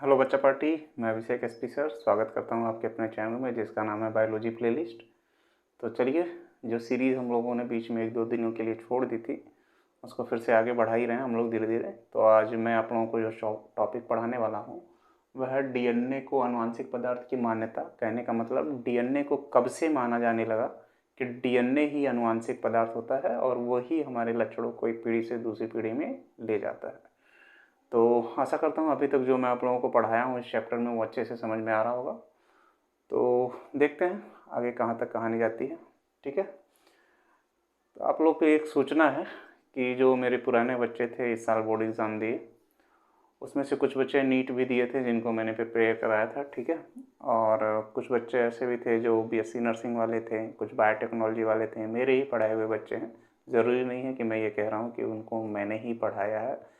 Hello बच्चा party. मैं अभिषेक SP sir स्वागत करता हूं आपके अपने चैनल में जिसका नाम है बायोलॉजी प्लेलिस्ट। तो चलिए, जो सीरीज़ हम लोगों ने बीच में 1-2 दिनों के लिए छोड़ दी थी उसको फिर से आगे बढ़ा ही रहे हैं हम लोग धीरे धीरे। तो आज मैं आप लोगों को जो टॉपिक पढ़ाने वाला हूँ वह है डीएनए को आनुवांशिक पदार्थ की मान्यता। कहने का मतलब डीएनए को कब से माना जाने लगा कि डीएनए ही आनुवांशिक पदार्थ होता है और वही हमारे लक्षणों को एक पीढ़ी से दूसरी पीढ़ी में ले जाता है। तो आशा करता हूँ अभी तक जो मैं आप लोगों को पढ़ाया हूँ इस चैप्टर में वो अच्छे से समझ में आ रहा होगा। तो देखते हैं आगे कहाँ तक कहानी जाती है। ठीक है, तो आप लोग को एक सूचना है कि जो मेरे पुराने बच्चे थे इस साल बोर्ड एग्ज़ाम दिए, उसमें से कुछ बच्चे नीट भी दिए थे जिनको मैंने प्रिपेयर कराया था। ठीक है, और कुछ बच्चे ऐसे भी थे जो बीएससी नर्सिंग वाले थे, कुछ बायोटेक्नोलॉजी वाले थे, मेरे ही पढ़ाए हुए बच्चे हैं। ज़रूरी नहीं है कि मैं ये कह रहा हूँ कि उनको मैंने ही पढ़ाया है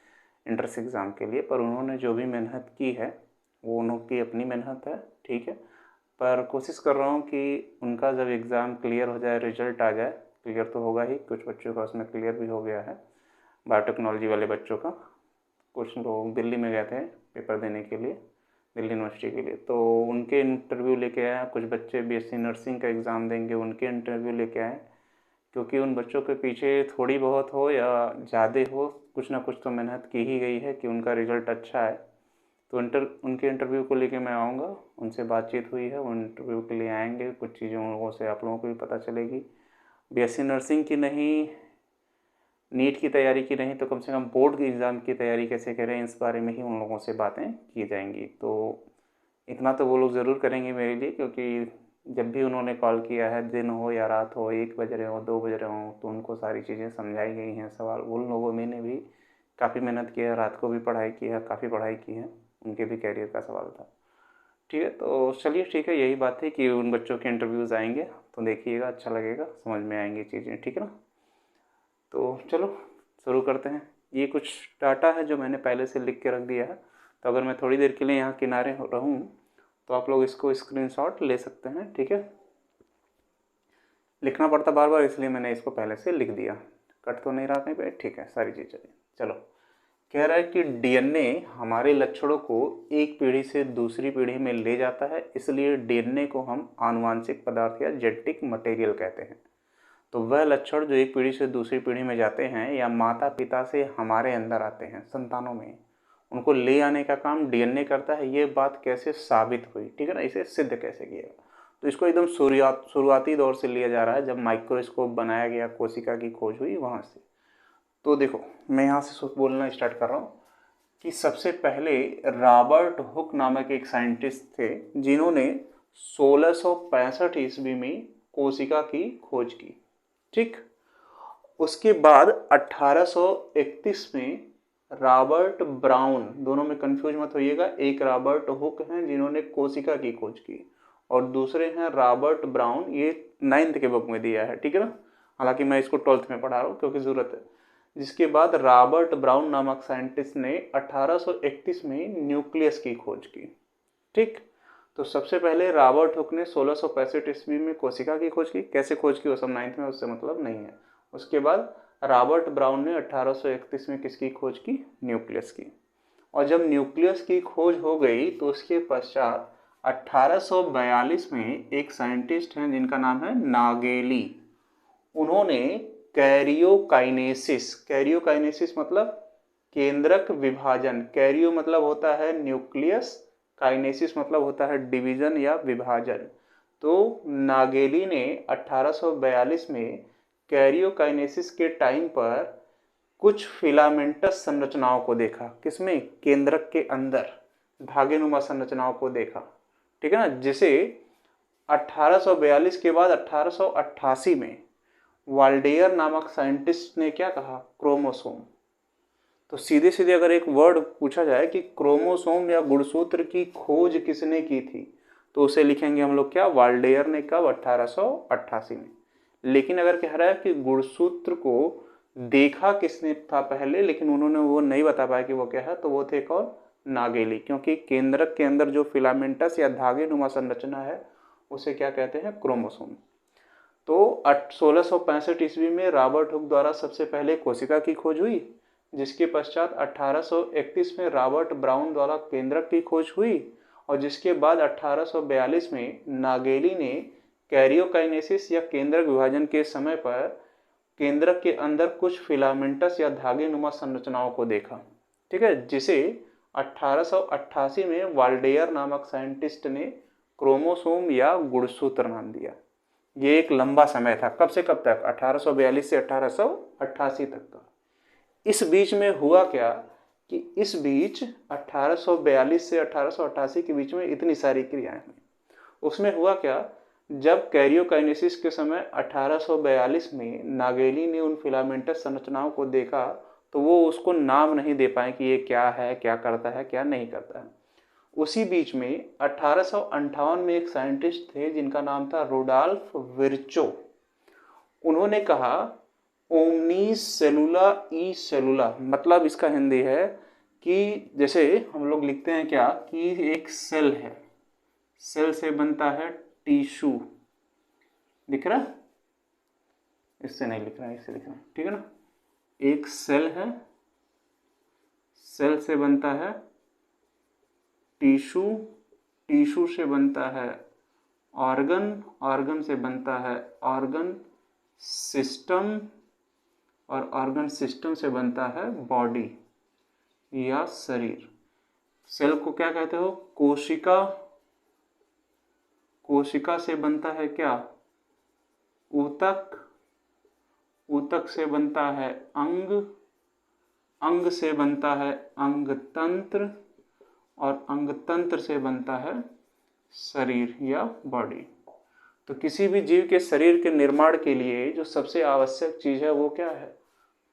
इंट्रेंस एग्ज़ाम के लिए, पर उन्होंने जो भी मेहनत की है वो उनकी अपनी मेहनत है। ठीक है, पर कोशिश कर रहा हूँ कि उनका जब एग्ज़ाम क्लियर हो जाए, रिजल्ट आ जाए, क्लियर तो होगा ही, कुछ बच्चों का उसमें क्लियर भी हो गया है, बायोटेक्नोलॉजी वाले बच्चों का। कुछ लोग दिल्ली में गए थे पेपर देने के लिए, दिल्ली यूनिवर्सिटी के लिए, तो उनके इंटरव्यू लेके आया। कुछ बच्चे बीएससी नर्सिंग का एग्ज़ाम देंगे, उनके इंटरव्यू लेके आए, क्योंकि उन बच्चों के पीछे थोड़ी बहुत हो या ज़्यादा हो, कुछ ना कुछ तो मेहनत की ही गई है कि उनका रिज़ल्ट अच्छा है। तो उनके इंटरव्यू को लेके मैं आऊँगा, उनसे बातचीत हुई है, वो इंटरव्यू के लिए आएंगे, कुछ चीज़ें उन लोगों से आप लोगों को भी पता चलेगी। बीएससी नर्सिंग की नहीं, नीट की तैयारी की नहीं, तो कम से कम बोर्ड के एग्ज़ाम की तैयारी कैसे करें इस बारे में ही उन लोगों से बातें की जाएंगी। तो इतना तो वो लोग ज़रूर करेंगे मेरे लिए, क्योंकि जब भी उन्होंने कॉल किया है, दिन हो या रात हो, 1 बज रहे हो, 2 बज रहे हो, तो उनको सारी चीज़ें समझाई गई हैं। सवाल उन लोगों में ने भी काफ़ी मेहनत की है, रात को भी पढ़ाई की है, काफ़ी पढ़ाई की है, उनके भी कैरियर का सवाल था। ठीक है, तो चलिए ठीक है, यही बात है कि उन बच्चों के इंटरव्यूज़ आएंगे तो देखिएगा, अच्छा लगेगा, समझ में आएंगी चीज़ें। ठीक है ना, तो चलो शुरू करते हैं। ये कुछ डाटा है जो मैंने पहले से लिख के रख दिया है, तो अगर मैं थोड़ी देर के लिए यहाँ किनारे रहूँ तो आप लोग इसको स्क्रीनशॉट ले सकते हैं। ठीक है, लिखना पड़ता बार बार, इसलिए मैंने इसको पहले से लिख दिया। कट तो नहीं रहा कहीं पे? ठीक है, सारी चीज़ चलिए। चलो, कह रहा है कि डीएनए हमारे लक्षणों को एक पीढ़ी से दूसरी पीढ़ी में ले जाता है, इसलिए डीएनए को हम आनुवांशिक पदार्थ या जेनेटिक मटेरियल कहते हैं। तो वह लक्षण जो एक पीढ़ी से दूसरी पीढ़ी में जाते हैं या माता पिता से हमारे अंदर आते हैं संतानों में, उनको ले आने का काम डीएनए करता है। ये बात कैसे साबित हुई, ठीक है ना, इसे सिद्ध कैसे किया? तो इसको एकदम शुरुआती दौर से लिया जा रहा है, जब माइक्रोस्कोप बनाया गया, कोशिका की खोज हुई, वहाँ से। तो देखो, मैं यहाँ से बोलना स्टार्ट कर रहा हूँ कि सबसे पहले रॉबर्ट हुक नामक एक साइंटिस्ट थे जिन्होंने 1665 ईस्वी में कोशिका की खोज की। ठीक, उसके बाद 1831 में रॉबर्ट ब्राउन, दोनों में कंफ्यूज मत होइएगा, एक रॉबर्ट हुक हैं जिन्होंने कोशिका की खोज की और दूसरे हैं रॉबर्ट ब्राउन, ये 9th के बुक में दिया है। ठीक है ना, हालांकि मैं इसको 12th में पढ़ा रहा हूँ क्योंकि ज़रूरत है। जिसके बाद रॉबर्ट ब्राउन नामक साइंटिस्ट ने 1831 में न्यूक्लियस की खोज की। ठीक, तो सबसे पहले रॉबर्ट हुक ने 1665 ईस्वी में कोशिका की खोज की। कैसे खोज की वो सब 9th में, उससे मतलब नहीं है। उसके बाद रॉबर्ट ब्राउन ने 1831 में किसकी खोज की? न्यूक्लियस की। और जब न्यूक्लियस की खोज हो गई तो उसके पश्चात 1842 में एक साइंटिस्ट हैं जिनका नाम है नागेली, उन्होंने कैरियोकाइनेसिस, कैरियोकाइनेसिस मतलब केंद्रक विभाजन, कैरियो मतलब होता है न्यूक्लियस, काइनेसिस मतलब होता है डिवीजन या विभाजन। तो नागेली ने 1842 में कैरियोकाइनेसिस के टाइम पर कुछ फिलामेंटस संरचनाओं को देखा। किसमें? केंद्रक के अंदर धागेनुमा संरचनाओं को देखा। ठीक है ना, जिसे 1842 के बाद 1888 में वाल्डेयर नामक साइंटिस्ट ने क्या कहा? क्रोमोसोम। तो सीधे सीधे अगर एक वर्ड पूछा जाए कि क्रोमोसोम या गुणसूत्र की खोज किसने की थी, तो उसे लिखेंगे हम लोग क्या? वाल्डेयर ने। कब? 1888 में। लेकिन अगर कह रहा है कि गुणसूत्र को देखा किसने था पहले, लेकिन उन्होंने वो नहीं बता पाया कि वो क्या है, तो वो थे कौन? नागेली। क्योंकि केंद्रक के अंदर जो फिलामेंटस या धागे नुमा संरचना है उसे क्या कहते हैं? क्रोमोसोम। तो 1665 ईस्वी में रॉबर्ट हुक द्वारा सबसे पहले कोशिका की खोज हुई, जिसके पश्चात 1831 में रॉबर्ट ब्राउन द्वारा केंद्रक की खोज हुई और जिसके बाद 1842 में नागेली ने कैरियोकाइनेसिस या केंद्रक विभाजन के समय पर केंद्रक के अंदर कुछ फिलामेंटस या धागे नुमा संरचनाओं को देखा। ठीक है, जिसे 1888 में वाल्डेयर नामक साइंटिस्ट ने क्रोमोसोम या गुणसूत्र नाम दिया। ये एक लंबा समय था, कब से कब तक, 1842 से 1888 तक का। इस बीच में हुआ क्या कि इस बीच 1842 से 1888 के बीच में इतनी सारी क्रियाएं हुई। उसमें हुआ क्या, जब कैरियोकाइनेसिस के समय 1842 में नागेली ने उन फिलामेंटस संरचनाओं को देखा तो वो उसको नाम नहीं दे पाए कि ये क्या है, क्या करता है, क्या नहीं करता है। उसी बीच में 1858 में एक साइंटिस्ट थे जिनका नाम था रुडोल्फ विर्चो। उन्होंने कहा ओमनीस सेलुला ई सेलुला, मतलब इसका हिंदी है कि जैसे हम लोग लिखते हैं क्या कि एक सेल है, सेल से बनता है टिश्यू, दिख रहा है, इससे नहीं लिख रहा है, इससे लिख रहा है, ठीक है ना। एक सेल है, सेल से बनता है टिश्यू, टिश्यू से बनता है ऑर्गन, ऑर्गन से बनता है ऑर्गन सिस्टम और ऑर्गन सिस्टम से बनता है बॉडी या शरीर। सेल को क्या कहते हो, कोशिका, कोशिका से बनता है क्या, ऊतक, ऊतक से बनता है अंग, अंग से बनता है अंग तंत्र और अंग तंत्र से बनता है शरीर या बॉडी। तो किसी भी जीव के शरीर के निर्माण के लिए जो सबसे आवश्यक चीज है वो क्या है,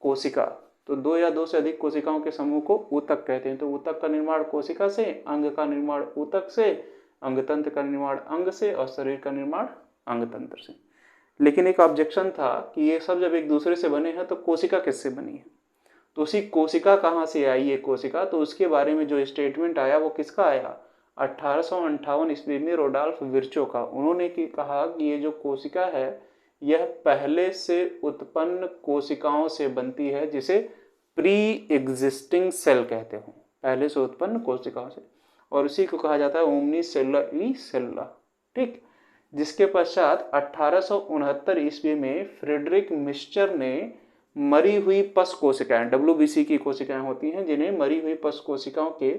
कोशिका। तो दो या दो से अधिक कोशिकाओं के समूह को ऊतक कहते हैं। तो ऊतक का निर्माण कोशिका से, अंग का निर्माण ऊतक से, अंग तंत्र का निर्माण अंग से और शरीर का निर्माण अंग तंत्र से। लेकिन एक ऑब्जेक्शन था कि ये सब जब एक दूसरे से बने हैं तो कोशिका किससे बनी है, तो उसी कोशिका कहाँ से आई ये कोशिका, तो उसके बारे में जो स्टेटमेंट आया वो किसका आया, 1858 ईस्वी में रुडोल्फ विर्चो का। उन्होंने कहा कि ये जो कोशिका है यह पहले से उत्पन्न कोशिकाओं से बनती है, जिसे प्री एग्जिस्टिंग सेल कहते हैं, पहले से उत्पन्न कोशिकाओं से, और उसी को कहा जाता है ओमनी सेलुला ई सेलुला। ठीक, जिसके पश्चात 1869 ईस्वी में फ्रेडरिक मिस्चर ने मरी हुई पश कोशिकाएं, WBC की कोशिकाएं होती हैं, जिन्हें मरी हुई पश कोशिकाओं के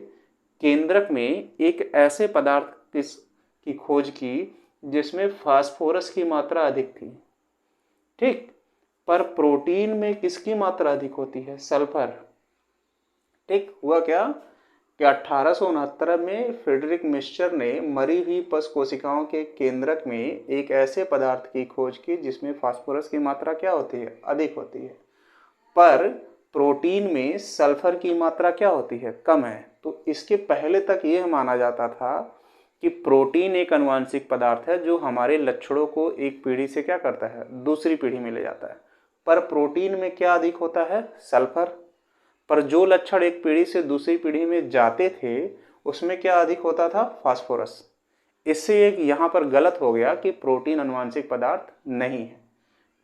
केंद्रक में एक ऐसे पदार्थ की खोज की जिसमें फास्फोरस की मात्रा अधिक थी। ठीक, पर प्रोटीन में किसकी मात्रा अधिक होती है, सल्फर। ठीक, हुआ क्या कि 1869 में फ्रेडरिक मिस्चर ने मरी हुई पश कोशिकाओं के केंद्रक में एक ऐसे पदार्थ की खोज की जिसमें फास्फोरस की मात्रा क्या होती है, अधिक होती है, पर प्रोटीन में सल्फर की मात्रा क्या होती है, कम है। तो इसके पहले तक यह माना जाता था कि प्रोटीन एक आनुवंशिक पदार्थ है जो हमारे लक्षणों को एक पीढ़ी से क्या करता है, दूसरी पीढ़ी में ले जाता है, पर प्रोटीन में क्या अधिक होता है, सल्फर। पर जो लक्षण एक पीढ़ी से दूसरी पीढ़ी में जाते थे उसमें क्या अधिक होता था, फास्फोरस। इससे एक यहाँ पर गलत हो गया कि प्रोटीन आनुवंशिक पदार्थ नहीं है,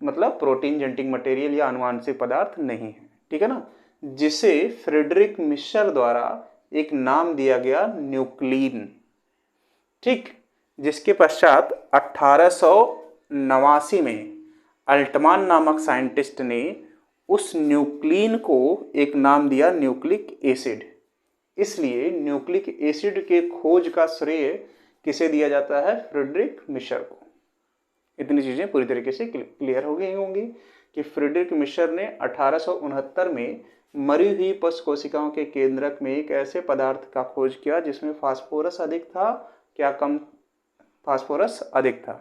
मतलब प्रोटीन जेनेटिक मटेरियल या आनुवंशिक पदार्थ नहीं है, ठीक है ना, जिसे फ्रेडरिक मिस्चर द्वारा एक नाम दिया गया न्यूक्लिन। ठीक, जिसके पश्चात 1889 में अल्टमान नामक साइंटिस्ट ने उस न्यूक्लिन को एक नाम दिया न्यूक्लिक एसिड। इसलिए न्यूक्लिक एसिड के खोज का श्रेय किसे दिया जाता है, फ्रेडरिक मिस्चर को। इतनी चीजें पूरी तरीके से क्लियर हो गई होंगी कि फ्रेडरिक मिस्चर ने 1869 में मरी हुई पश कोशिकाओं के केंद्रक में एक ऐसे पदार्थ का खोज किया जिसमें फास्फोरस अधिक था, क्या कम, फास्फोरस अधिक था।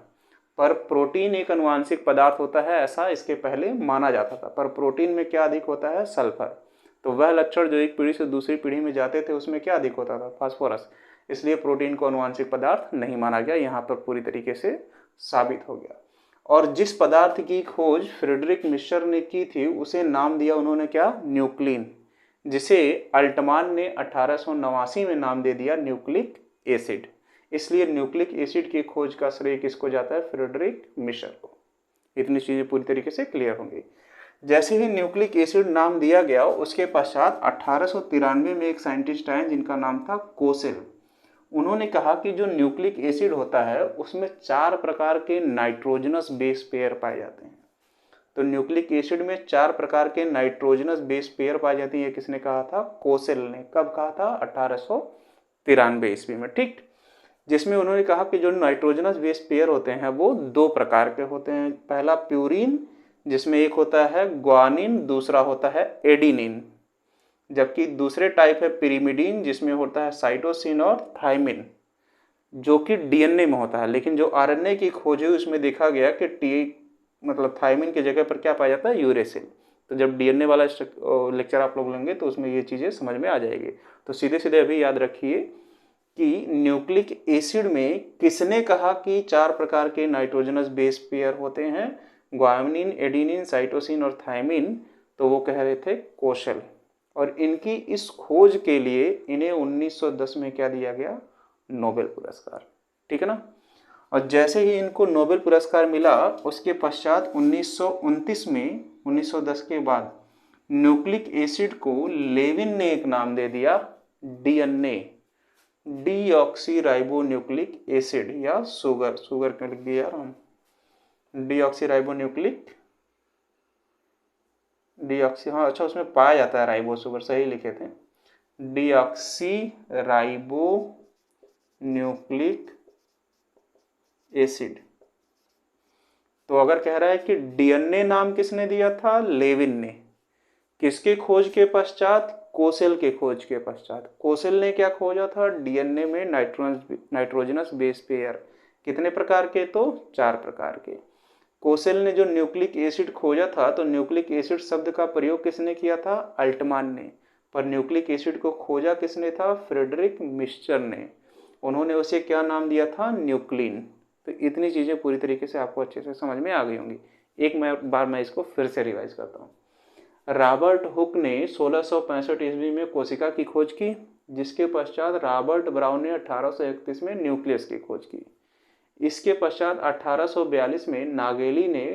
पर प्रोटीन एक आनुवंशिक पदार्थ होता है ऐसा इसके पहले माना जाता था, पर प्रोटीन में क्या अधिक होता है, सल्फर। तो वह लक्षण जो एक पीढ़ी से दूसरी पीढ़ी में जाते थे उसमें क्या अधिक होता था, फास्फोरस। इसलिए प्रोटीन को आनुवंशिक पदार्थ नहीं माना गया, यहाँ पर पूरी तरीके से साबित हो गया। और जिस पदार्थ की खोज फ्रेडरिक मिस्चर ने की थी उसे नाम दिया उन्होंने क्या, न्यूक्लिन, जिसे अल्टमान ने 1889 में नाम दे दिया न्यूक्लिक एसिड। इसलिए न्यूक्लिक एसिड की खोज का श्रेय किसको जाता है, फ्रेडरिक मिस्चर को। इतनी चीजें पूरी तरीके से क्लियर होंगी। जैसे ही न्यूक्लिक एसिड नाम दिया गया उसके पश्चात 1893 में एक साइंटिस्ट आए जिनका नाम था कोसेल। उन्होंने कहा कि जो न्यूक्लिक एसिड होता है उसमें 4 प्रकार के नाइट्रोजनस बेस पेयर पाए जाते हैं। तो न्यूक्लिक एसिड में 4 प्रकार के नाइट्रोजनस बेस पेयर पाई जाती है। किसने कहा था? कोसेल ने। कब कहा था? 1893 ईस्वी में। ठीक, जिसमें उन्होंने कहा कि जो नाइट्रोजनस बेस पेयर होते हैं वो 2 प्रकार के होते हैं। पहला प्यूरिन, जिसमें एक होता है ग्वानिन, दूसरा होता है एडिनिन। जबकि दूसरे टाइप है पिरिमिडीन, जिसमें होता है साइटोसिन और थाइमिन, जो कि डीएनए में होता है। लेकिन जो आरएनए की खोज हुई उसमें देखा गया कि मतलब थाइमिन की जगह पर क्या पाया जाता है? यूरेसिल। तो जब डीएनए वाला लेक्चर आप लोग लेंगे तो उसमें ये चीज़ें समझ में आ जाएगी। तो सीधे सीधे अभी याद रखिए कि न्यूक्लिक एसिड में किसने कहा कि 4 प्रकार के नाइट्रोजनस बेस पेयर होते हैं? ग्वानिन, एडिनिन, साइटोसिन और थाइमिन। तो वो कह रहे थे कोशल। और इनकी इस खोज के लिए इन्हें 1910 में क्या दिया गया? नोबेल पुरस्कार। ठीक है ना। और जैसे ही इनको नोबेल पुरस्कार मिला उसके पश्चात 1929 में, 1910 के बाद न्यूक्लिक एसिड को लेविन ने एक नाम दे दिया, डीएनए, डीऑक्सीराइबोन्यूक्लिक एसिड, या शुगर क्यों लिख दिया यार हम? डीऑक्सीराइबोन्यूक्लिक, हाँ अच्छा, उसमें पाया जाता है राइबो शुगर, सही लिखे थे। Deoxyribonucleic acid. तो अगर कह रहा है कि डीएनए नाम किसने दिया था? लेविन ने। किसके खोज के पश्चात? कोसेल के खोज के पश्चात। कोसेल ने क्या खोजा था? डीएनए में नाइट्रोजनस बेस पेयर। कितने प्रकार के? तो 4 प्रकार के। कोसेल ने जो न्यूक्लिक एसिड खोजा था, तो न्यूक्लिक एसिड शब्द का प्रयोग किसने किया था? अल्टमान ने। पर न्यूक्लिक एसिड को खोजा किसने था? फ्रेडरिक मिक्सचर ने। उन्होंने उसे क्या नाम दिया था? न्यूक्लिन। तो इतनी चीज़ें पूरी तरीके से आपको अच्छे से समझ में आ गई होंगी। एक बार मैं इसको फिर से रिवाइज करता हूँ। रॉबर्ट हुक ने 1665 ईस्वी में कोशिका की खोज की, जिसके पश्चात रॉबर्ट ब्राउन ने 1831 में न्यूक्लियस की खोज की। इसके पश्चात 1842 में नागेली ने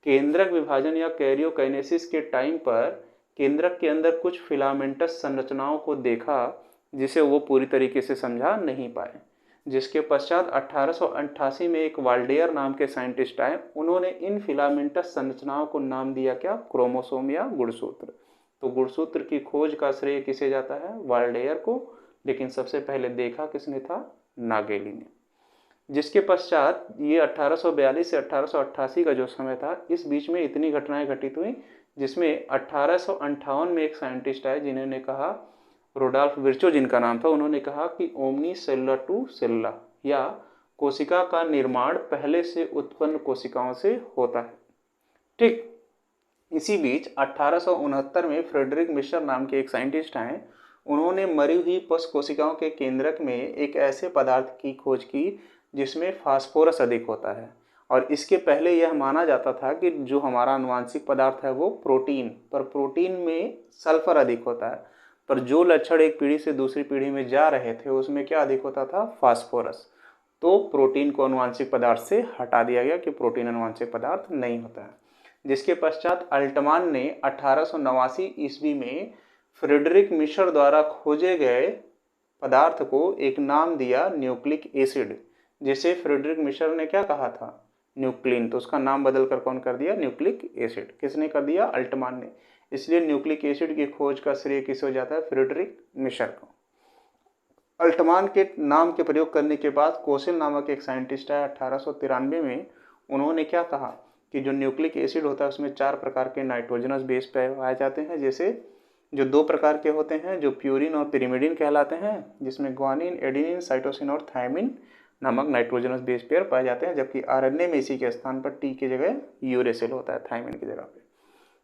केंद्रक विभाजन या कैरियोकाइनेसिस के टाइम पर केंद्रक के अंदर कुछ फिलामेंटस संरचनाओं को देखा, जिसे वो पूरी तरीके से समझा नहीं पाए। जिसके पश्चात 1888 में एक वाल्डेयर नाम के साइंटिस्ट आए। उन्होंने इन फिलामेंटस संरचनाओं को नाम दिया क्या? क्रोमोसोम या गुणसूत्र। तो गुणसूत्र की खोज का श्रेय किसे जाता है? वाल्डेयर को। लेकिन सबसे पहले देखा किसने था? नागेली ने। जिसके पश्चात ये 1842 से 1888 का जो समय था, इस बीच में इतनी घटनाएं घटित हुई, जिसमें 1858 में एक साइंटिस्ट आए जिन्होंने कहा, रोडोल्फ विर्चो जिनका नाम था, उन्होंने कहा कि ओमनी सेलुला टू सेलुला, या कोशिका का निर्माण पहले से उत्पन्न कोशिकाओं से होता है। ठीक, इसी बीच 1869 में फ्रेडरिक मिक्सचर नाम के एक साइंटिस्ट आए। उन्होंने मरी हुई पशु कोशिकाओं के केंद्रक में एक ऐसे पदार्थ की खोज की जिसमें फास्फोरस अधिक होता है। और इसके पहले यह माना जाता था कि जो हमारा आनुवांशिक पदार्थ है वो प्रोटीन, पर प्रोटीन में सल्फर अधिक होता है। पर जो लक्षण एक पीढ़ी से दूसरी पीढ़ी में जा रहे थे उसमें क्या अधिक होता था? फास्फोरस। तो प्रोटीन को आनुवांशिक पदार्थ से हटा दिया गया कि प्रोटीन आनुवांशिक पदार्थ नहीं होता है। जिसके पश्चात अल्टमान ने 1889 ईस्वी में फ्रेडरिक मिक्सचर द्वारा खोजे गए पदार्थ को एक नाम दिया न्यूक्लिक एसिड, जिसे फ्रेडरिक मिक्सचर ने क्या कहा था? न्यूक्लिन। तो उसका नाम बदल कर कौन कर दिया? Nucleic acid. किसने कर दिया? अल्टमान ने। इसलिए न्यूक्लिक एसिड की खोज का श्रेय किसे हो जाता है? फ्रेडरिक मिक्सचर को। अल्टमान के नाम के प्रयोग करने के बाद कोसेल नामक एक साइंटिस्ट है 1893 में। उन्होंने क्या कहा कि जो न्यूक्लिक एसिड होता है उसमें 4 प्रकार के नाइट्रोजनस बेस पाए जाते हैं, जैसे जो 2 प्रकार के होते हैं जो प्यूरिन और पिरिमिडिन कहलाते हैं, जिसमें ग्वानिन, एडिनिन, साइटोसिन और थाइमिन नामक नाइट्रोजनस बेस पेयर पाए जाते हैं। जबकि आरएनए में इसी के स्थान पर टी की जगह यूरेसिल होता है, थाइमिन की जगह पे,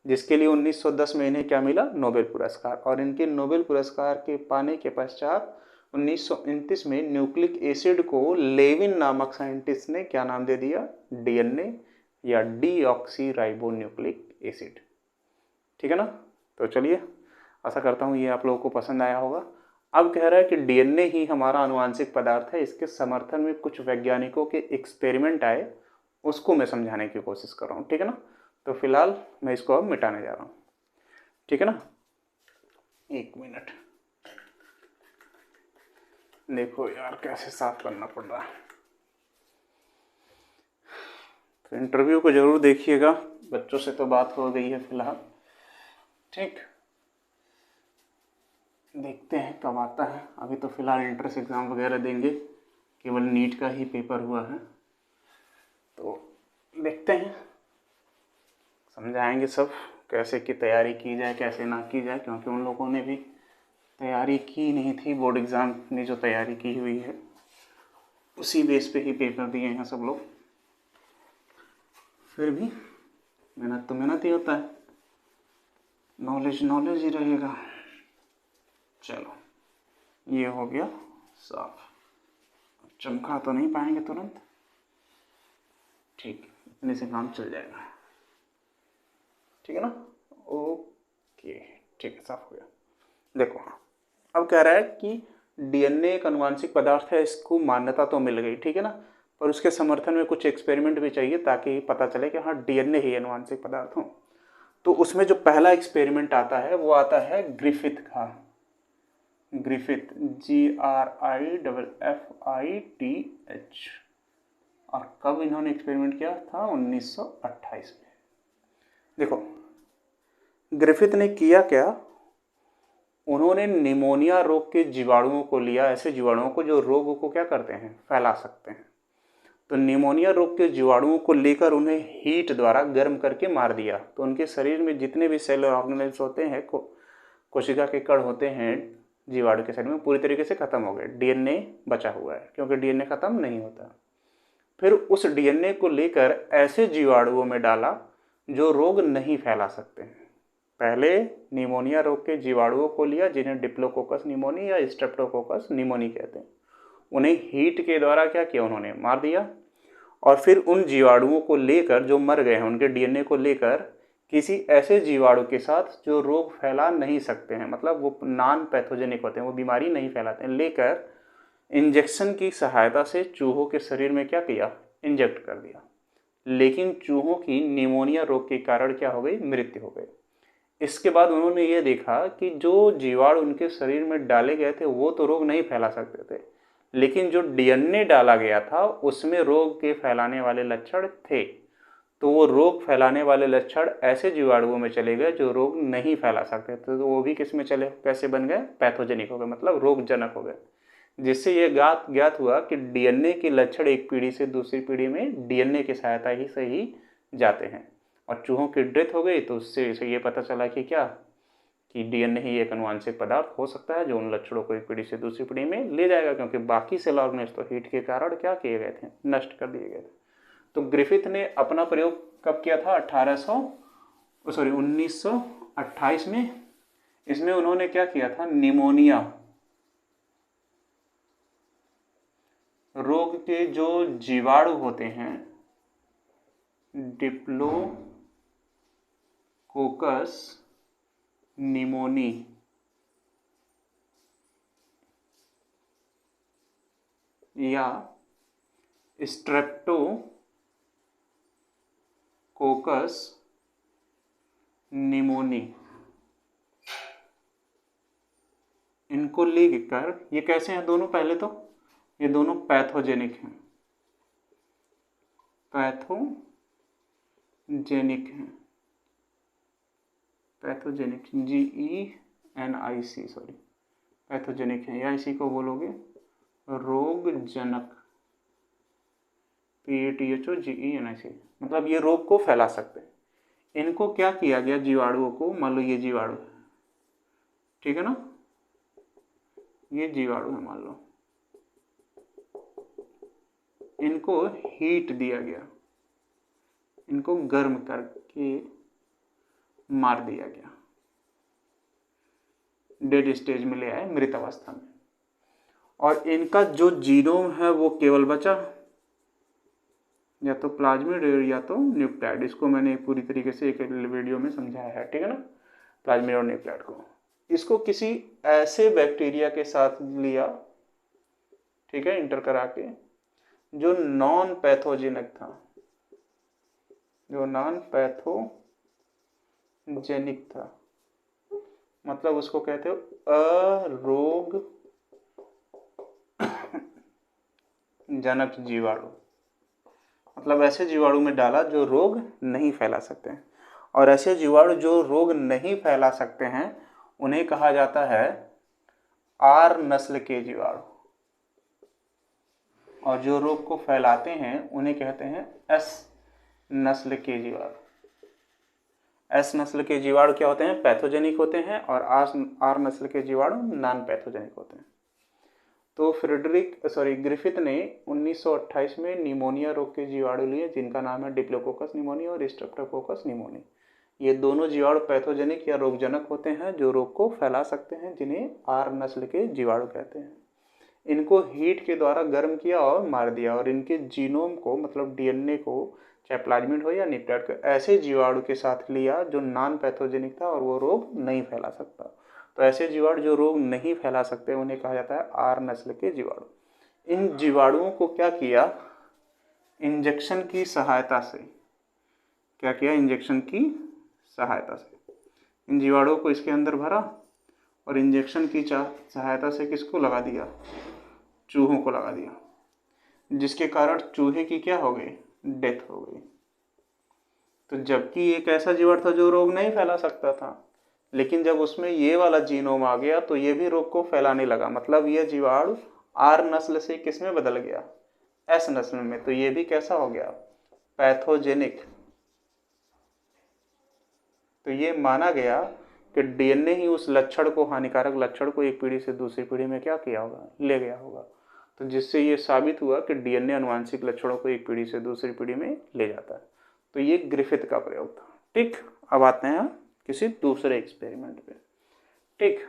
जिसके लिए 1910 में इन्हें क्या मिला? नोबेल पुरस्कार। और इनके नोबेल पुरस्कार के पाने के पश्चात 1929 में न्यूक्लिक एसिड को लेविन नामक साइंटिस्ट ने क्या नाम दे दिया? डीएनए, या डीऑक्सीराइबोन्यूक्लिक एसिड। ठीक है ना। तो चलिए, आशा करता हूँ ये आप लोगों को पसंद आया होगा। अब कह रहा है कि डीएनए ही हमारा आनुवांशिक पदार्थ है। इसके समर्थन में कुछ वैज्ञानिकों के एक्सपेरिमेंट आए, उसको मैं समझाने की कोशिश कर रहा हूँ। ठीक है ना। तो फिलहाल मैं इसको अब मिटाने जा रहा हूँ, ठीक है ना। 1 मिनट, देखो यार कैसे साफ करना पड़ रहा है। तो इंटरव्यू को जरूर देखिएगा, बच्चों से तो बात हो गई है फिलहाल, ठीक। देखते हैं कब आता है। अभी तो फिलहाल एंट्रेंस एग्ज़ाम वगैरह देंगे, केवल नीट का ही पेपर हुआ है, तो देखते हैं, समझाएंगे सब कैसे की तैयारी की जाए कैसे ना की जाए, क्योंकि उन लोगों ने भी तैयारी की नहीं थी। बोर्ड एग्ज़ाम ने जो तैयारी की हुई है उसी बेस पे ही पेपर दिए हैं सब लोग। फिर भी मेहनत तो मेहनत ही होता है, नॉलेज नॉलेज ही रहेगा। चलो ये हो गया साफ, चमका तो नहीं पाएंगे तुरंत, ठीक, इतने से काम चल जाएगा, ठीक है ना। ओके, ठीक है, साफ हो गया। देखो अब कह रहा है कि डीएनए एक अनुवांशिक पदार्थ है, इसको मान्यता तो मिल गई, ठीक है ना, पर उसके समर्थन में कुछ एक्सपेरिमेंट भी चाहिए ताकि पता चले कि हाँ डीएनए ही अनुवांशिक पदार्थ हो। तो उसमें जो पहला एक्सपेरिमेंट आता है वो आता है ग्रिफिथ का, ग्रिफिथ GRIFFITH। और कब इन्होंने एक्सपेरिमेंट किया था? 1928 में। देखो ग्रिफिथ ने किया क्या, उन्होंने निमोनिया रोग के जीवाणुओं को लिया, ऐसे जीवाणुओं को जो रोग को क्या करते हैं, फैला सकते हैं। तो निमोनिया रोग के जीवाणुओं को लेकर उन्हें हीट द्वारा गर्म करके मार दिया, तो उनके शरीर में जितने भी सेल ऑर्गेनेल्स होते हैं, कोशिका के कण होते हैं जीवाणु के शरीर में, पूरी तरीके से खत्म हो गए। डीएनए बचा हुआ है, क्योंकि डीएनए खत्म नहीं होता। फिर उस डीएनए को लेकर ऐसे जीवाणुओं में डाला जो रोग नहीं फैला सकते हैं। पहले निमोनिया रोग के जीवाणुओं को लिया जिन्हें डिप्लोकोकस निमोनी या स्ट्रेप्टोकोकस निमोनी कहते हैं, उन्हें हीट के द्वारा क्या किया, उन्होंने मार दिया। और फिर उन जीवाणुओं को लेकर जो मर गए हैं, उनके डीएनए को लेकर किसी ऐसे जीवाणु के साथ जो रोग फैला नहीं सकते हैं, मतलब वो नॉन पैथोजेनिक होते हैं, वो बीमारी नहीं फैलाते हैं, लेकर इंजेक्शन की सहायता से चूहों के शरीर में क्या किया, इंजेक्ट कर दिया। लेकिन चूहों की निमोनिया रोग के कारण क्या हो गई, मृत्यु हो गई। इसके बाद उन्होंने ये देखा कि जो जीवाणु उनके शरीर में डाले गए थे वो तो रोग नहीं फैला सकते थे, लेकिन जो डीएनए डाला गया था उसमें रोग के फैलाने वाले लक्षण थे। तो वो रोग फैलाने वाले लक्षण ऐसे जीवाणुओं में चले गए जो रोग नहीं फैला सकते थे, तो वो भी किस में चले, कैसे बन गए, पैथोजेनिक हो गए, मतलब रोगजनक हो गए। जिससे ये ज्ञात हुआ कि डीएनए के लक्षण एक पीढ़ी से दूसरी पीढ़ी में डीएनए की सहायता ही से ही जाते हैं। और चूहों की डेथ हो गई तो उससे ये पता चला कि क्या, कि डीएनए ही एक अनुवांशिक पदार्थ हो सकता है जो उन लक्षणों को एक पीढ़ी से दूसरी पीढ़ी में ले जाएगा, क्योंकि बाकी सेल ऑर्गेनेल्स तो हीट के कारण क्या किए गए थे, नष्ट कर दिए गए थे। तो ग्रिफिथ ने अपना प्रयोग कब किया था, 1928 में। इसमें उन्होंने क्या किया था, निमोनिया रोग के जो जीवाणु होते हैं, डिप्लोकोकस निमोनी, या स्ट्रेप्टोकोकस निमोनी, इनको लेकर, ये कैसे हैं दोनों, पहले तो ये दोनों पैथोजेनिक हैं, पैथोजेनिक हैं, पैथोजेनिक GENIC, सॉरी, पैथोजेनिक है, या इसी को बोलोगे रोगजनक, PATHOGENIC, मतलब ये रोग को फैला सकते हैं। इनको क्या किया गया, जीवाणुओं को, मान लो ये जीवाणु, ठीक है ना, ये जीवाणु है मान लो, इनको हीट दिया गया, इनको गर्म करके मार दिया गया, डेड स्टेज में ले आए, मृत अवस्था में। और इनका जो जीनोम है वो केवल बचा, या तो प्लाज्मिड या तो न्यूक्लियाइड। इसको मैंने पूरी तरीके से एक वीडियो में समझाया है, ठीक है ना, प्लाज्मिड और न्यूक्लियाइड को। इसको किसी ऐसे बैक्टीरिया के साथ लिया, ठीक है, इंटर करा के, जो नॉन पैथोजेनिक था, जो नॉन पैथोजेनिक था, मतलब उसको कहते हो अरोग जनक जीवाणु। मतलब ऐसे जीवाणु में डाला जो रोग नहीं फैला सकते हैं, और ऐसे जीवाणु जो रोग नहीं फैला सकते हैं उन्हें कहा जाता है आर नस्ल के जीवाणु, और जो रोग को फैलाते हैं उन्हें कहते हैं एस नस्ल के जीवाणु। एस नस्ल के जीवाणु क्या होते हैं? पैथोजेनिक होते हैं, और आर नस्ल के जीवाणु नॉन पैथोजेनिक होते हैं। तो ग्रिफिथ ने 1928 में निमोनिया रोग के जीवाणु लिए, जिनका नाम है डिप्लोकोकस निमोनिया और स्ट्रेप्टोकोकस निमोनिया। ये दोनों जीवाणु पैथोजेनिक या रोगजनक होते हैं जो रोग को फैला सकते हैं, जिन्हें आर नस्ल के जीवाणु कहते हैं। इनको हीट के द्वारा गर्म किया और मार दिया, और इनके जीनोम को मतलब डीएनए को, चाहे प्लाज्मिड हो या न्यूक्लियड को, ऐसे जीवाणु के साथ लिया जो नॉन पैथोजेनिक था और वो रोग नहीं फैला सकता। तो ऐसे जीवाणु जो रोग नहीं फैला सकते उन्हें कहा जाता है आर नस्ल के जीवाणु। इन जीवाणुओं को क्या किया? इंजेक्शन की सहायता से। क्या किया? इंजेक्शन की सहायता से इन जीवाणुओं को इसके अंदर भरा, और इंजेक्शन की सहायता से किसको लगा दिया? चूहों को लगा दिया, जिसके कारण चूहे की क्या हो गई? डेथ हो गई। तो जबकि एक ऐसा जीवाणु था जो रोग नहीं फैला सकता था, लेकिन जब उसमें ये वाला जीनोम आ गया तो ये भी रोग को फैलाने लगा। मतलब ये जीवाणु आर नस्ल से किस में बदल गया? एस नस्ल में। तो ये भी कैसा हो गया? पैथोजेनिक। तो ये माना गया कि डीएनए ही उस लक्षण को, हानिकारक लक्षण को एक पीढ़ी से दूसरी पीढ़ी में क्या किया होगा? ले गया होगा। तो जिससे ये साबित हुआ कि डीएनए आनुवांशिक लक्षणों को एक पीढ़ी से दूसरी पीढ़ी में ले जाता है। तो ये ग्रिफिथ का प्रयोग था। ठीक, अब आते हैं किसी दूसरे एक्सपेरिमेंट पे। ठीक,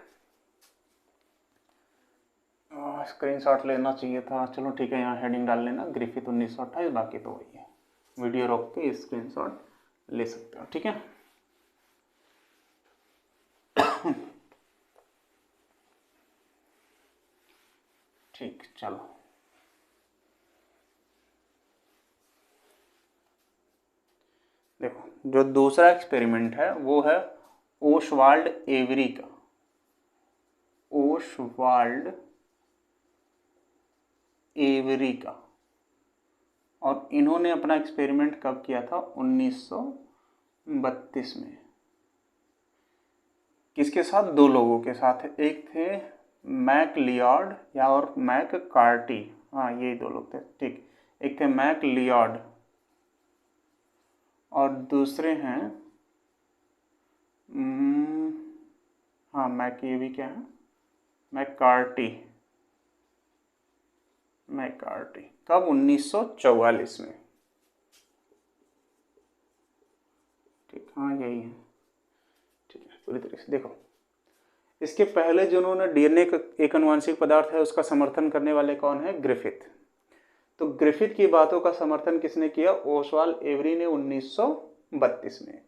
स्क्रीनशॉट लेना चाहिए था, चलो ठीक है, यहाँ हेडिंग डाल लेना ग्रिफिथ 1928, बाकी तो वही है। वीडियो रोक के स्क्रीनशॉट ले सकते हो। ठीक है, ठीक, चलो देखो, जो दूसरा एक्सपेरिमेंट है वो है ओसवाल्ड एवरी का। ओसवाल्ड एवरी का। और इन्होंने अपना एक्सपेरिमेंट कब किया था? 1932 में। किसके साथ? दो लोगों के साथ। एक थे मैकलियॉड या और मैककार्टी, हाँ ये दो लोग थे। ठीक, एक थे मैकलियॉड और दूसरे हैं हाँ ये भी क्या है? मैककार्टी। कब? 1944 में। ठीक, हाँ यही है। ठीक है, पूरी तरीके से देखो, इसके पहले जिन्होंने डीएनए का एक आनुवंशिक पदार्थ है उसका समर्थन करने वाले कौन है? ग्रिफिथ। तो ग्रिफिथ की बातों का समर्थन किसने किया? ओसवाल्ड एवरी ने 1932 में।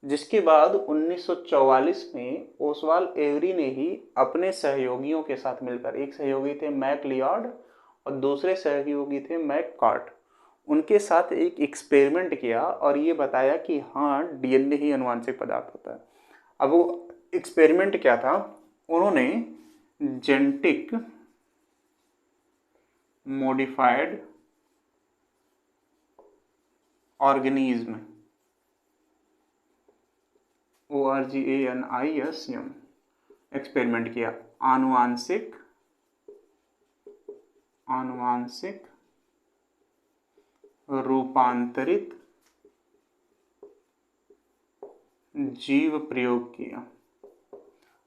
जिसके बाद 1944 में ओसवाल्ड एवरी ने ही अपने सहयोगियों के साथ मिलकर, एक सहयोगी थे मैकलियॉड और दूसरे सहयोगी थे मैककार्ट, उनके साथ एक एक्सपेरिमेंट किया और ये बताया कि हाँ डीएनए ही आनुवंशिक पदार्थ होता है। अब वो एक्सपेरिमेंट क्या था? उन्होंने genetic modified organism ORGANISM experiment किया। आनुवांशिक रूपांतरित जीव प्रयोग किया।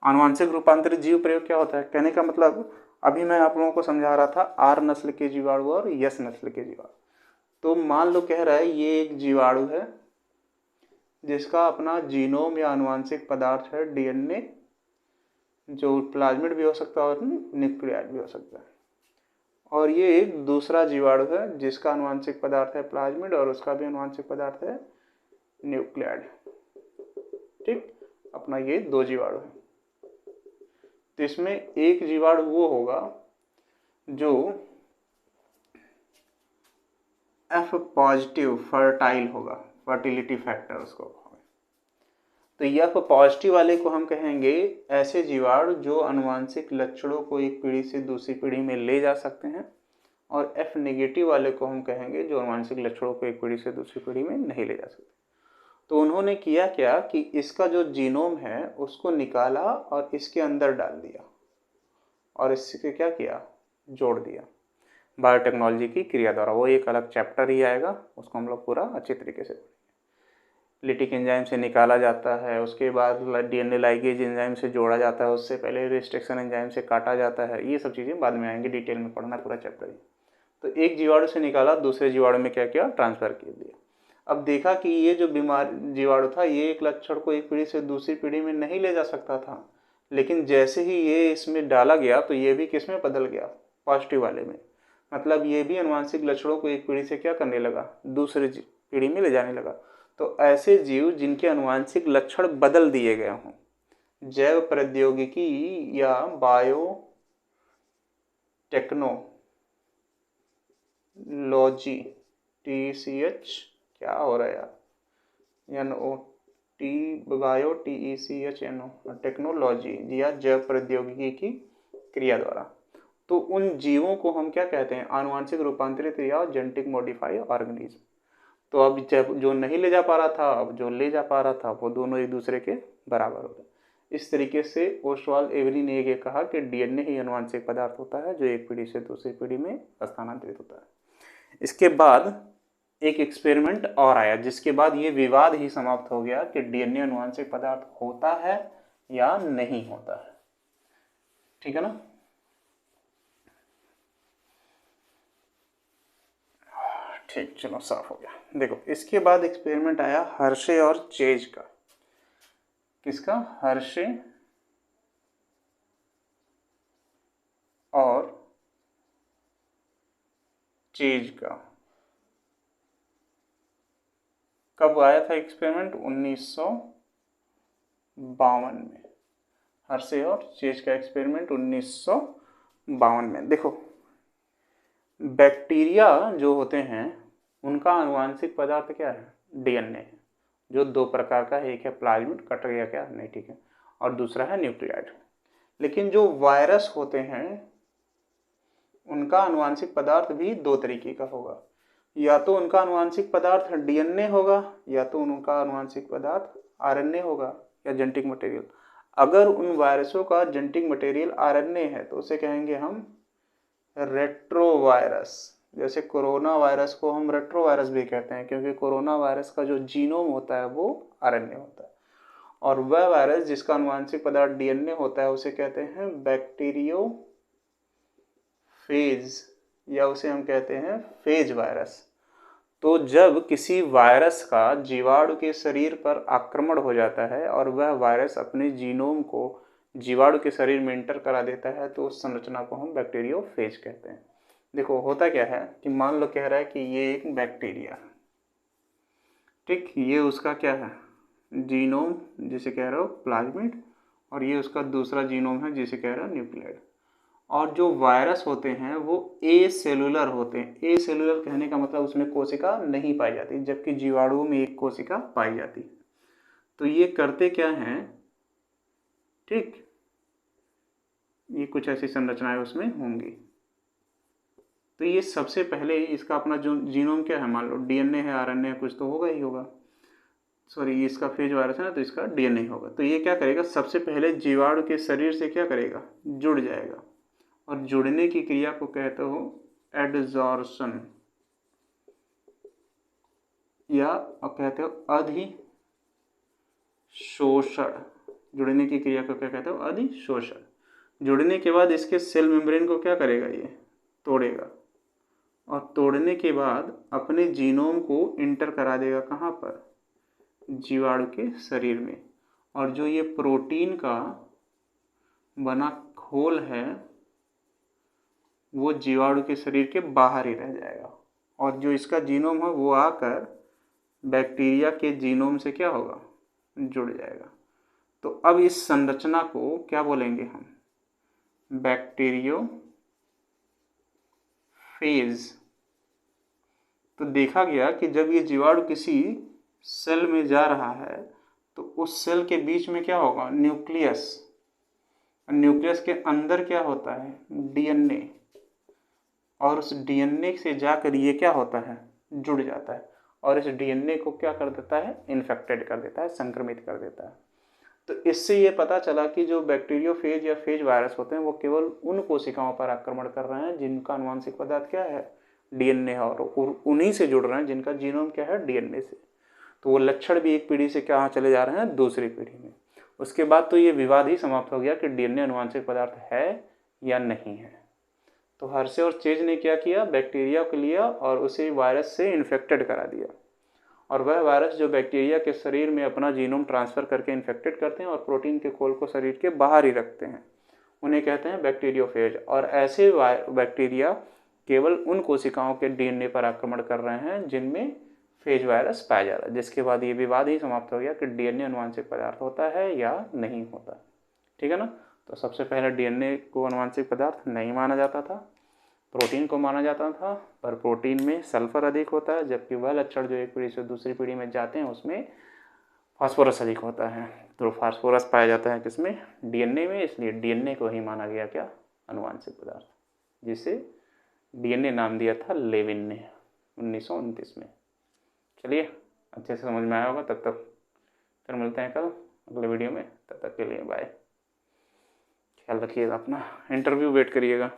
आनुवांशिक रूपांतरित जीव प्रयोग क्या होता है? कहने का मतलब, अभी मैं आप लोगों को समझा रहा था आर नस्ल के जीवाणु और यस नस्ल के जीवाणु। तो मान लो कह रहा है ये एक जीवाणु है जिसका अपना जीनोम या आनुवांशिक पदार्थ है डीएनए, जो प्लाज्मिड भी हो सकता है और न्यूक्लियड भी हो सकता है। और ये एक दूसरा जीवाणु है जिसका आनुवांशिक पदार्थ है प्लाज्मिड और उसका भी आनुवांशिक पदार्थ है न्यूक्लियड। ठीक, अपना ये दो जीवाणु है। तो इसमें एक जीवाणु वो होगा जो F पॉजिटिव फर्टाइल होगा। फर्टिलिटी फैक्टर उसको। तो यह पॉजिटिव वाले को हम कहेंगे ऐसे जीवाणु जो आनुवंशिक लक्षणों को एक पीढ़ी से दूसरी पीढ़ी में ले जा सकते हैं, और F नेगेटिव वाले को हम कहेंगे जो आनुवंशिक लक्षणों को एक पीढ़ी से दूसरी पीढ़ी में नहीं ले जा सकते। तो उन्होंने किया क्या कि इसका जो जीनोम है उसको निकाला और इसके अंदर डाल दिया और इसके क्या किया, जोड़ दिया बायोटेक्नोलॉजी की क्रिया द्वारा। वो एक अलग चैप्टर ही आएगा, उसको हम लोग पूरा अच्छे तरीके से लिटिक एंजाइम से निकाला जाता है, उसके बाद डीएनए लाइगेज एंजाइम से जोड़ा जाता है, उससे पहले रिस्ट्रिक्शन एंजाइम से काटा जाता है। ये सब चीज़ें बाद में आएंगी, डिटेल में पढ़ना पूरा चैप्टर ही। तो एक जीवाणु से निकाला, दूसरे जीवाणु में क्या किया, ट्रांसफ़र कर दिया। अब देखा कि ये जो बीमार जीवाणु था ये एक लक्षण को एक पीढ़ी से दूसरी पीढ़ी में नहीं ले जा सकता था, लेकिन जैसे ही ये इसमें डाला गया तो ये भी किस में बदल गया, पॉजिटिव वाले में। मतलब ये भी आनुवंशिक लक्षणों को एक पीढ़ी से क्या करने लगा, दूसरे पीढ़ी में ले जाने लगा। तो ऐसे जीव जिनके आनुवंशिक लक्षण बदल दिए गए हों, जैव प्रौद्योगिकी या बायो टेक्नोलॉजी, TCH क्या हो रहा है यार, बायो TECHNO, टेक्नोलॉजी या जैव प्रौद्योगिकी की क्रिया द्वारा। तो उन जीवों को हम क्या कहते हैं, आनुवंशिक रूपांतरित या जेनेटिक मॉडिफाई ऑर्गेनिज्म। तो अब जब जो नहीं ले जा पा रहा था, अब जो ले जा पा रहा था, वो दोनों एक दूसरे के बराबर हो गए। इस तरीके से ओस्वाल्ड एवरी ने ये कहा कि डीएनए ही आनुवंशिक पदार्थ होता है जो एक पीढ़ी से दूसरी पीढ़ी में स्थानांतरित होता है। इसके बाद एक एक्सपेरिमेंट और आया, जिसके बाद ये विवाद ही समाप्त हो गया कि डीएनए आनुवंशिक पदार्थ होता है या नहीं होता है। ठीक है ना। ठीक, चलो साफ हो गया। देखो इसके बाद एक्सपेरिमेंट आया हर्शे और चेज का। किसका, हर्शे और चेज का। कब आया था एक्सपेरिमेंट, 1952 में। हर्शे और चेज का एक्सपेरिमेंट 1952 में। देखो बैक्टीरिया जो होते हैं उनका आनुवंशिक पदार्थ क्या है, डीएनए है, जो दो प्रकार का है, एक है प्लाज्मिड, कट गया क्या नहीं, ठीक है, और दूसरा है न्यूक्लियाइड। लेकिन जो वायरस होते हैं उनका आनुवंशिक पदार्थ भी दो तरीके का होगा, या तो उनका आनुवंशिक पदार्थ डीएनए होगा या तो उनका आनुवंशिक पदार्थ आरएनए होगा या जेनेटिक मटेरियल। अगर उन वायरसों का जेनेटिक मटेरियल आरएनए है तो उसे कहेंगे हम रेट्रोवायरस। जैसे कोरोना वायरस को हम रेट्रोवायरस भी कहते हैं, क्योंकि कोरोना वायरस का जो जीनोम होता है वो आरएनए होता है। और वह वायरस जिसका आनुवंशिक पदार्थ डीएनए होता है उसे कहते हैं बैक्टीरियोफेज, या उसे हम कहते हैं फेज वायरस। तो जब किसी वायरस का जीवाणु के शरीर पर आक्रमण हो जाता है और वह वायरस अपने जीनोम को जीवाणु के शरीर में इंटर करा देता है तो उस संरचना को हम बैक्टीरियोफेज कहते हैं। देखो होता क्या है कि मान लो कह रहा है कि ये एक बैक्टीरिया, ठीक, ये उसका क्या है, जीनोम जिसे कह रहे हो प्लाज्मिड, और ये उसका दूसरा जीनोम है जिसे कह रहे हो न्यूक्लियाइड। और जो वायरस होते हैं वो ए सेलुलर होते हैं। ए सेलुलर कहने का मतलब उसमें कोशिका नहीं पाई जाती, जबकि जीवाणुओं में एक कोशिका पाई जाती। तो ये करते क्या हैं, ठीक, ये कुछ ऐसी संरचनाएं उसमें होंगी। तो ये सबसे पहले इसका अपना जो जीनोम क्या है, मान लो डीएनए है, आरएनए है, कुछ तो होगा ही होगा, सॉरी इसका फेज वायरस है ना, तो इसका डीएनए होगा। तो ये क्या करेगा, सबसे पहले जीवाणु के शरीर से क्या करेगा, जुड़ जाएगा, और जुड़ने की क्रिया को कहते हो एडजॉर्शन, या अब कहते हो अधिशोषण। जुड़ने की क्रिया को क्या कहते हो, अधिशोषण। जुड़ने के बाद इसके सेल मेम्ब्रेन को क्या करेगा, ये तोड़ेगा, और तोड़ने के बाद अपने जीनोम को इंटर करा देगा कहाँ पर, जीवाणु के शरीर में। और जो ये प्रोटीन का बना खोल है वो जीवाणु के शरीर के बाहर ही रह जाएगा, और जो इसका जीनोम है वो आकर बैक्टीरिया के जीनोम से क्या होगा, जुड़ जाएगा। तो अब इस संरचना को क्या बोलेंगे हम, बैक्टीरियोफेज। तो देखा गया कि जब ये जीवाणु किसी सेल में जा रहा है तो उस सेल के बीच में क्या होगा, न्यूक्लियस। न्यूक्लियस के अंदर क्या होता है, डीएनए, और उस डीएनए से जाकर ये क्या होता है, जुड़ जाता है, और इस डीएनए को क्या कर देता है, इन्फेक्टेड कर देता है, संक्रमित कर देता है। तो इससे ये पता चला कि जो बैक्टीरियोफेज या फेज वायरस होते हैं वो केवल उन कोशिकाओं पर आक्रमण कर रहे हैं जिनका आनुवंशिक पदार्थ क्या है, डीएनए है, और उन्हीं से जुड़ रहे हैं जिनका जीनोम क्या है, डीएनए से। तो वो लक्षण भी एक पीढ़ी से कहाँ चले जा रहे हैं, दूसरी पीढ़ी में। उसके बाद तो ये विवाद ही समाप्त हो गया कि डीएनए आनुवंशिक पदार्थ है या नहीं है। तो हर्शे और चेज ने क्या किया, बैक्टीरिया को लिया और उसे वायरस से इन्फेक्टेड करा दिया, और वह वायरस जो बैक्टीरिया के शरीर में अपना जीनोम ट्रांसफ़र करके इन्फेक्टेड करते हैं और प्रोटीन के खोल को शरीर के बाहर ही रखते हैं, उन्हें कहते हैं बैक्टीरियोफेज। और ऐसे बैक्टीरिया केवल उन कोशिकाओं के डीएनए पर आक्रमण कर रहे हैं जिनमें फेज वायरस पाया जा रहा है। जिसके बाद ये विवाद ही समाप्त हो गया कि डीएनए आनुवंशिक पदार्थ होता है या नहीं होता। ठीक है ना। तो सबसे पहले डीएनए को आनुवंशिक पदार्थ नहीं माना जाता था, प्रोटीन को माना जाता था, पर प्रोटीन में सल्फर अधिक होता है, जबकि वह लक्षण जो एक पीढ़ी से दूसरी पीढ़ी में जाते हैं उसमें फास्फोरस अधिक होता है। तो फास्फोरस पाया जाता है किसमें, डीएनए में, इसलिए डीएनए को ही माना गया क्या, आनुवंशिक पदार्थ, जिसे डीएनए नाम दिया था लेविन ने 1929 में। चलिए अच्छे से समझ में आया होगा। तब तक फिर मिलते हैं कल अगले वीडियो में, तब तक के लिए बाय। ख्याल रखिएगा अपना, इंटरव्यू वेट करिएगा।